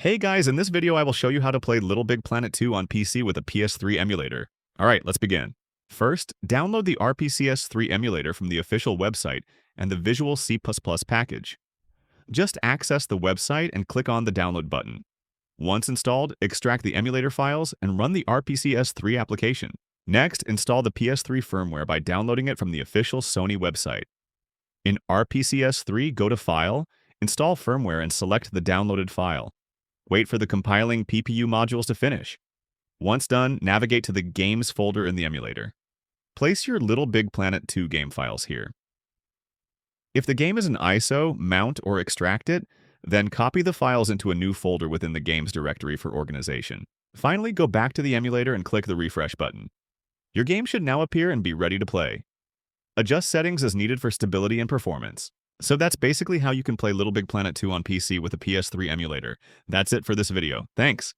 Hey guys, in this video I will show you how to play Little Big Planet 2 on PC with a PS3 emulator. Alright, let's begin. First, download the RPCS3 emulator from the official website and the Visual C++ package. Just access the website and click on the download button. Once installed, extract the emulator files and run the RPCS3 application. Next, install the PS3 firmware by downloading it from the official Sony website. In RPCS3, go to File, Install Firmware and select the downloaded file. Wait for the compiling PPU modules to finish. Once done, navigate to the Games folder in the emulator. Place your Little Big Planet 2 game files here. If the game is an ISO, mount, or extract it, then copy the files into a new folder within the Games directory for organization. Finally, go back to the emulator and click the refresh button. Your game should now appear and be ready to play. Adjust settings as needed for stability and performance. So that's basically how you can play Little Big Planet 2 on PC with a PS3 emulator. That's it for this video. Thanks!